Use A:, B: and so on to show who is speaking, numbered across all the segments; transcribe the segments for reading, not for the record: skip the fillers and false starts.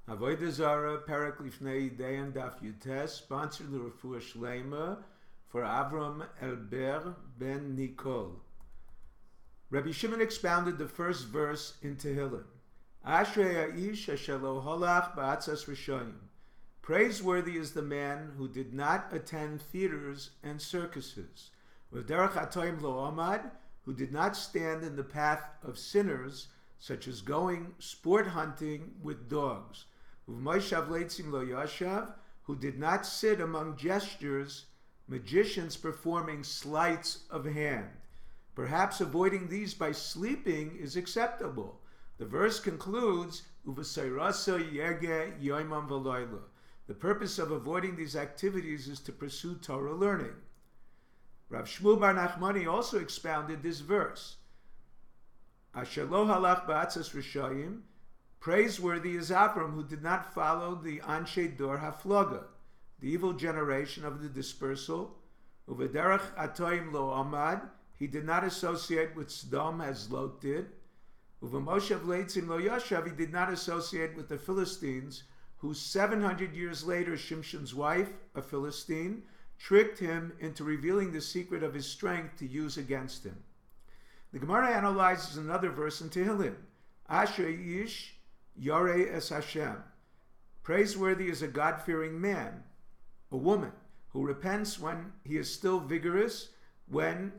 A: Avodah Zarah, לפני אידיהן, Daf Yomi, sponsored l'refuah shlema for Avram Elber ben Nicole. Rabbi Shimon expounded the first verse in Tehillim. Ashrei ha'ish asher lo halach ba'atzas rishonim. Praiseworthy is the man who did not attend theaters and circuses. V'derech hatoim lo amad, who did not stand in the path of sinners, such as going sport hunting with dogs. Uv'moshav leitzim lo yashav, who did not sit among gestures, magicians performing sleights of hand. Perhaps avoiding these by sleeping is acceptable. The verse concludes, Uv'seirasa yege yoimam v'loyla. The purpose of avoiding these activities is to pursue Torah learning. Rav Shmuel bar Nachmani also expounded this verse. Asher lo halach ba'atzas rishayim. Praiseworthy is Avram, who did not follow the Anshe Dor Haflaga, the evil generation of the dispersal. Uvederach atoim lo amad. He did not associate with Sodom as Lot did. Uvamoshav leitzim lo yashav. He did not associate with the Philistines, who 700 years later, Shimshon's wife, a Philistine, tricked him into revealing the secret of his strength to use against him. The Gemara analyzes another verse in Tehillim. Asher ish yarei es Hashem. Praiseworthy is a God-fearing man, a woman, who repents when he is still vigorous, when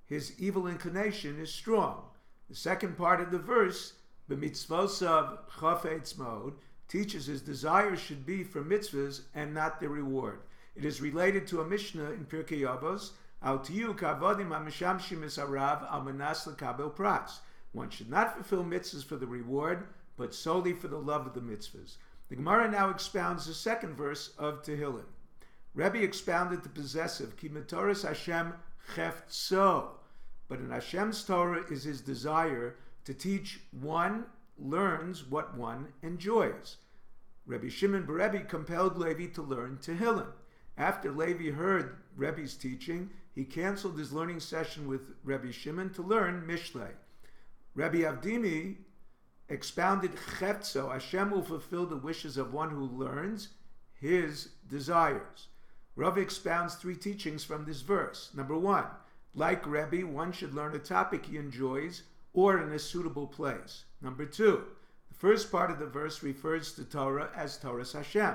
A: his evil inclination is strong. The second part of the verse, b'mitzvosav chafetz mod, teaches his desire should be for mitzvahs and not the reward. It is related to a Mishnah in Pirkei Avos, al tiyu kavodim hamishamshim es harav al manas lekabel pras. One should not fulfill mitzvahs for the reward, but solely for the love of the mitzvahs. The Gemara now expounds the second verse of Tehillim. Rebbe expounded the possessive, ki metoras Hashem cheftso. But in Hashem's Torah is his desire to teach one learns what one enjoys. Rabbi Shimon bar Rebbe compelled Levi to learn Tehillim. After Levi heard Rebbe's teaching, he canceled his learning session with Rabbi Shimon to learn Mishlei. Rabbi Avdimi expounded Cheftzo, Hashem will fulfill the wishes of one who learns his desires. Rav expounds three teachings from this verse. Number one, like Rebbe, one should learn a topic he enjoys or in a suitable place. Number two, the first part of the verse refers to Torah as Torah's Hashem.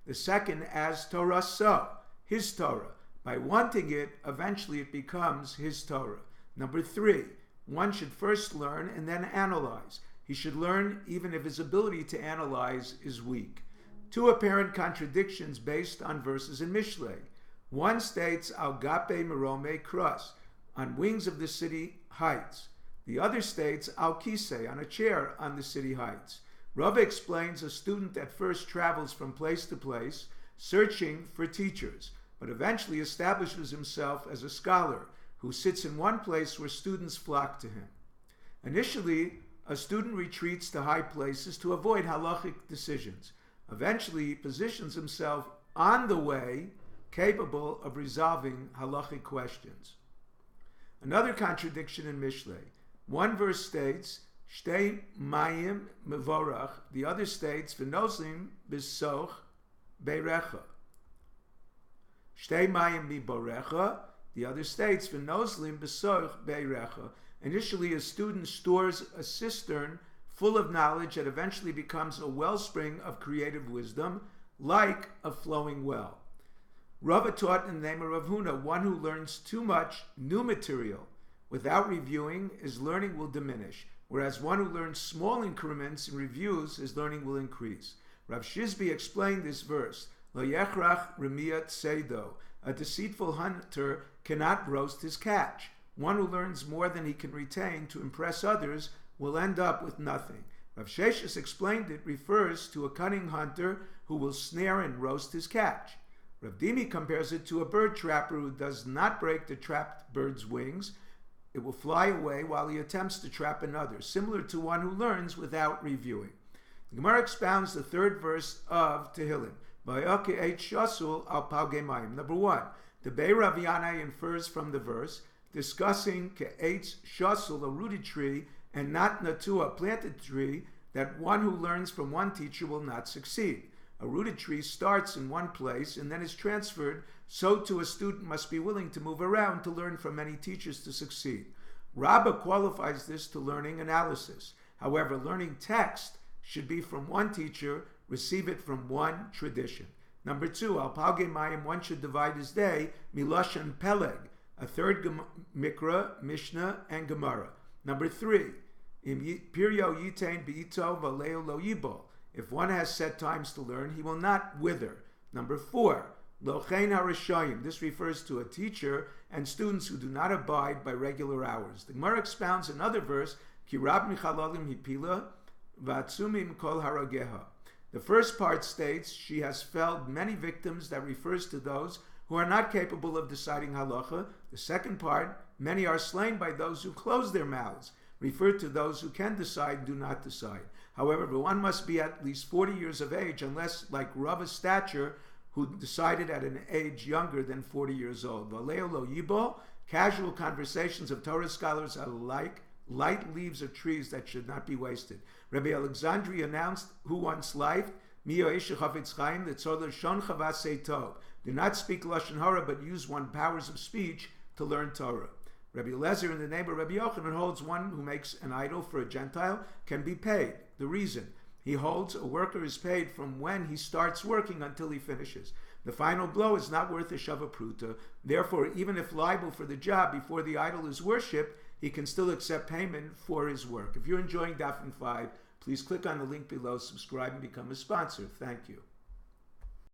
A: The second as Torah so, his Torah. By wanting it, eventually it becomes his Torah. Number three, one should first learn and then analyze. He should learn even if his ability to analyze is weak. Two apparent contradictions based on verses in Mishlei. One states, Al gape merome kras, on wings of the city heights. The other states, Al kisei, on a chair on the city heights. Rav explains a student at first travels from place to place, searching for teachers, but eventually establishes himself as a scholar who sits in one place where students flock to him. Initially, a student retreats to high places to avoid halachic decisions. Eventually, he positions himself on the way, capable of resolving halachic questions. Another contradiction in Mishlei. One verse states, Shtei mayim mevorach. The other states, V'nozlim b'soch beirecha. Shtei mayim miborecha. The other states, V'nozlim b'soch beirecha. Initially, a student stores a cistern full of knowledge that eventually becomes a wellspring of creative wisdom, like a flowing well. Rava taught in the name of Rav Huna, one who learns too much new material without reviewing, his learning will diminish, whereas one who learns small increments and reviews, his learning will increase. Rav Shizbi explained this verse, Lo yechrach remiyat seido. A deceitful hunter cannot roast his catch. One who learns more than he can retain to impress others will end up with nothing. Rav Sheshis explained it refers to a cunning hunter who will snare and roast his catch. Rav Dimi compares it to a bird trapper who does not break the trapped bird's wings. It will fly away while he attempts to trap another, similar to one who learns without reviewing. The Gemara expounds the third verse of Tehillim. Number one, the Bei Rav Yanai infers from the verse, discussing ke'etz shasul, a rooted tree, and not natua, a planted tree, that one who learns from one teacher will not succeed. A rooted tree starts in one place and then is transferred, so too a student must be willing to move around to learn from many teachers to succeed. Rabbah qualifies this to learning analysis. However, learning text should be from one teacher, receive it from one tradition. Number 2, al palge mayim, one should divide his day, miloshan peleg, a third mikra, mishnah, and gemara. Number 3, im piryo yitain beito valeo lo yibol. If one has set times to learn, he will not wither. Number 4, lochein harishayim. This refers to a teacher and students who do not abide by regular hours. The Gemara expounds another verse, ki rab michalolim hipila v'atzumim kol harageha. The first part states she has felled many victims, that refers to those who are not capable of deciding halacha. The second part, many are slain by those who close their mouths, referred to those who can decide, do not decide. However, one must be at least 40 years of age, unless like Rava's stature, who decided at an age younger than 40 years old. Valeo lo yibo, casual conversations of Torah scholars are like light leaves of trees that should not be wasted. Rabbi Alexandri announced, who wants life? Do not speak Lashon Hara, but use one's powers of speech to learn Torah. Rabbi Eliezer, in the name of Rabbi Yochanan, holds one who makes an idol for a Gentile can be paid. The reason? He holds a worker is paid from when he starts working until he finishes. The final blow is not worth a shava pruta. Therefore, even if liable for the job before the idol is worshipped, he can still accept payment for his work. If you're enjoying Daf 5, please click on the link below, subscribe, and become a sponsor. Thank you.